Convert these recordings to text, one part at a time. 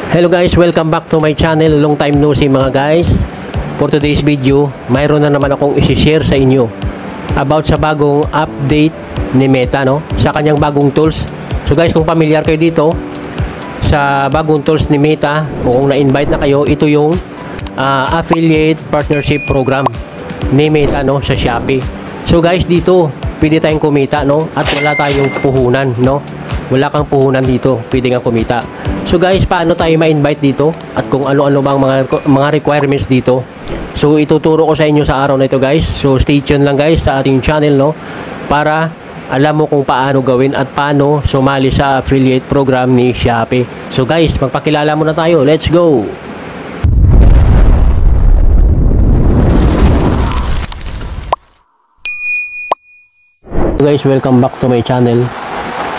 Hello guys, welcome back to my channel. Long time no see mga guys. For today's video, mayroon na naman akong i-share sa inyo about sa bagong update ni Meta, no? Sa kanyang bagong tools. So guys, kung familiar kayo dito sa bagong tools ni Meta, o kung na-invite na kayo, ito yung affiliate partnership program ni Meta, no, sa Shopee. So guys, dito pwede tayong kumita, no? At wala tayong puhunan, no? Wala kang puhunan dito, pwede kang kumita. So guys, paano tayo ma-invite dito at kung ano-ano bang mga requirements dito. So ituturo ko sa inyo sa araw na ito guys. So stay tuned lang guys sa ating channel, no, para alam mo kung paano gawin at paano sumali sa affiliate program ni Shopee. So guys, magpakilala muna tayo. Let's go! So guys, welcome back to my channel.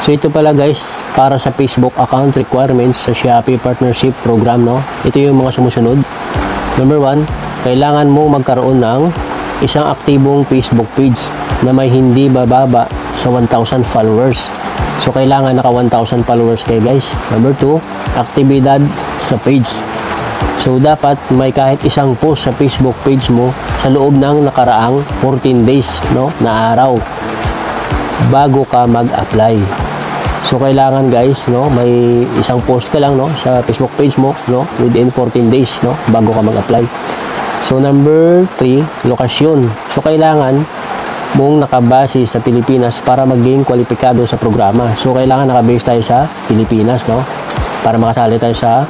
So ito pala guys, para sa Facebook account requirements sa Shopee Partnership Program, no? Ito yung mga sumusunod. Number 1, kailangan mo magkaroon ng isang aktibong Facebook page na may hindi bababa sa 1,000 followers. So kailangan naka 1,000 followers kayo guys. Number 2, aktibidad sa page. So dapat may kahit isang post sa Facebook page mo sa loob ng nakaraang 14 days, no, na araw bago ka mag-apply. So kailangan guys, no, may isang post ka lang, no, sa Facebook page mo, no, within 14 days, no, bago ka mag-apply. So number 3, lokasyon. So kailangan mong nakabase sa Pilipinas para maging kwalipikado sa programa. So kailangan nakabase tayo sa Pilipinas, no, para makasali tayo sa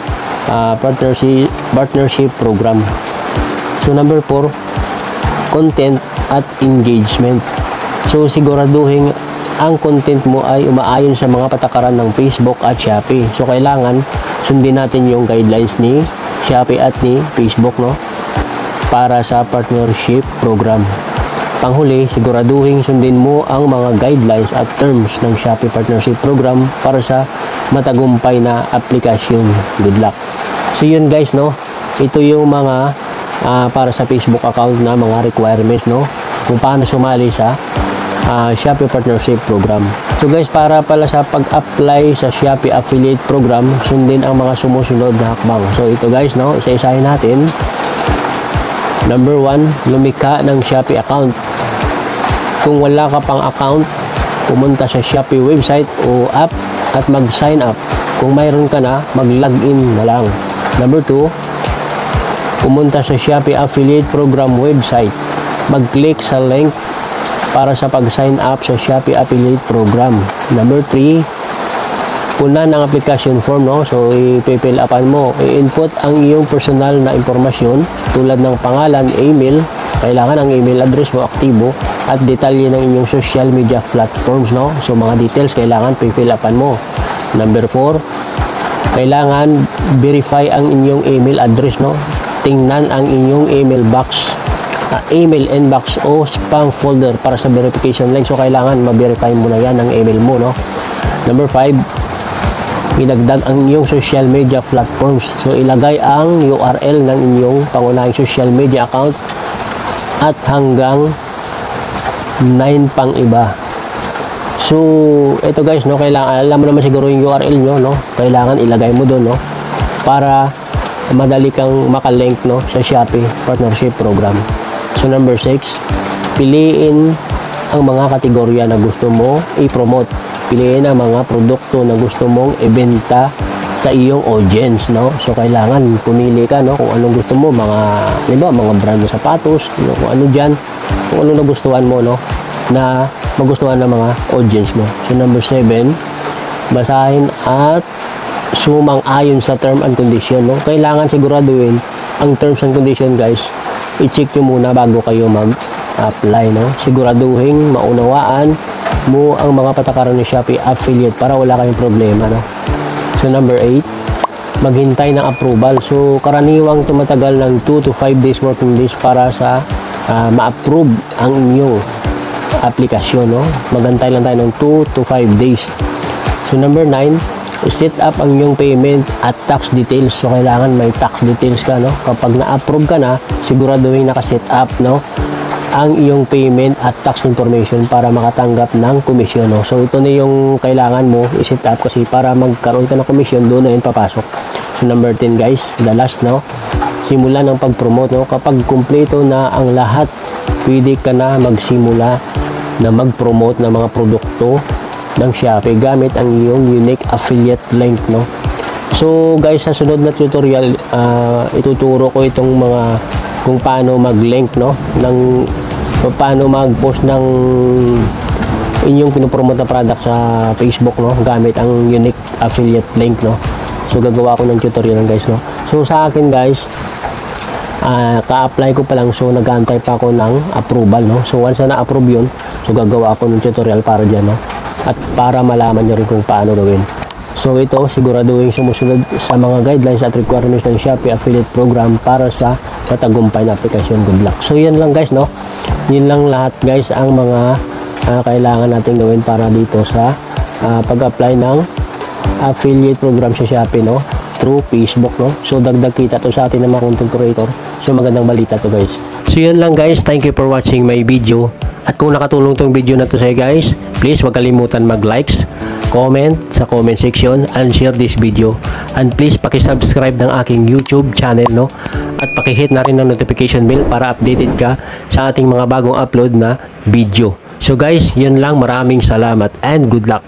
partnership program. So number 4, content at engagement. So siguraduhin ang content mo ay umaayon sa mga patakaran ng Facebook at Shopee. So kailangan sundin natin yung guidelines ni Shopee at ni Facebook, no, para sa partnership program. Panghuli, siguraduhin sundin mo ang mga guidelines at terms ng Shopee Partnership Program para sa matagumpay na aplikasyon. Good luck. So yun guys, no, ito yung mga para sa Facebook account na mga requirements, no, kung paano sumali sa Shopee Partnership Program. So guys, para pala sa pag-apply sa Shopee Affiliate Program, sundin ang mga sumusunod na hakbang. So ito guys, no, isa-isahin natin. Number 1, lumikha ng Shopee account. Kung wala ka pang account, pumunta sa Shopee website o app at mag-sign up. Kung mayroon ka na, mag-login na lang. Number 2, pumunta sa Shopee Affiliate Program website. Mag-click sa link para sa pag-sign up sa Shopee Affiliate Program. Number 3, punan ang application form, no? So i-fill upan mo, i-input ang iyong personal na impormasyon tulad ng pangalan, email, kailangan ang email address mo aktibo, at detalye ng inyong social media platforms, no? So mga details kailangan i-fill upan mo. Number 4, kailangan verify ang inyong email address, no? Tingnan ang inyong email box, email inbox o spam folder para sa verification link. So kailangan ma-verify mo na yan ang email mo, no? Number 5, idagdag ang inyong social media platforms. So ilagay ang URL ng inyong pangunahing social media account at hanggang 9 pang iba. So ito guys, no, kailangan alam mo naman siguro yung URL nyo, no? Kailangan ilagay mo doon, no, para madali kang makalink, no, sa Shopee Partnership Program. So number 6, piliin ang mga kategorya na gusto mo i-promote. Piliin ang mga produkto na gusto mong ibenta sa iyong audience, no? So kailangan pumili ka, no, kung anong gusto mo, mga, di ba, mga brand ng sapatos, no, kung ano diyan, kung ano nagustuhan mo, no, na magustuhan ng mga audience mo. So number 7, basahin at sumang-ayon sa term and condition, no? Kailangan siguraduhin ang terms and condition guys. I-check nyo muna bago kayo mag-apply, no? Siguraduhin maunawaan mo ang mga patakaran ng Shopee Affiliate para wala kayong problema, no? So number 8, maghintay ng approval. So karaniwang tumatagal ng 2 to 5 days working days para sa ma-approve ang inyong aplikasyon, no? Maghintay lang tayo ng 2 to 5 days. So number 9, set up ang inyong payment at tax details. So kailangan may tax details ka, no? Kapag na-approve ka na, siguraduhin naka-set up, no, ang iyong payment at tax information para makatanggap ng komisyon, no? So ito na yung kailangan mo i-set up kasi para magkaroon ka ng komisyon, doon na yun papasok. So number 10 guys, the last, no? Simula ng pag-promote, no? Kapag kumpleto na ang lahat, pwede ka na magsimula na mag-promote ng mga produkto ng Shopee gamit ang iyong unique affiliate link, no? So guys, sa sunod na tutorial, ituturo ko itong mga kung paano mag-link, no? Paano mag-post ng inyong pinopromote na product sa Facebook, no? Gamit ang unique affiliate link, no? So gagawa ko ng tutorial guys, no? So sa akin guys, ka-apply ko pa lang, so nag-aantay pa ako ng approval, no? So once na na-approve yun, so gagawa ako ng tutorial para dyan, no? At para malaman nyo rin kung paano gawin. So ito, siguraduhin sumusunod sa mga guidelines at requirements ng Shopee Affiliate Program para sa matagumpay na aplikasyon. Good luck. So yan lang guys, no? Yun lang lahat guys ang mga kailangan natin gawin para dito sa pag-apply ng affiliate program sa Shopee, no? Through Facebook, no? So dagdag kita to sa atin ng mga content creator. So magandang balita to guys. So yun lang guys, thank you for watching my video. At kung nakatulong tong video na to sa'yo guys, please huwag kalimutan mag-likes, comment sa comment section, and share this video. And please paki-subscribe ng aking YouTube channel, no? At paki-hit na rin ng notification bell para updated ka sa ating mga bagong upload na video. So guys, yun lang, maraming salamat and good luck.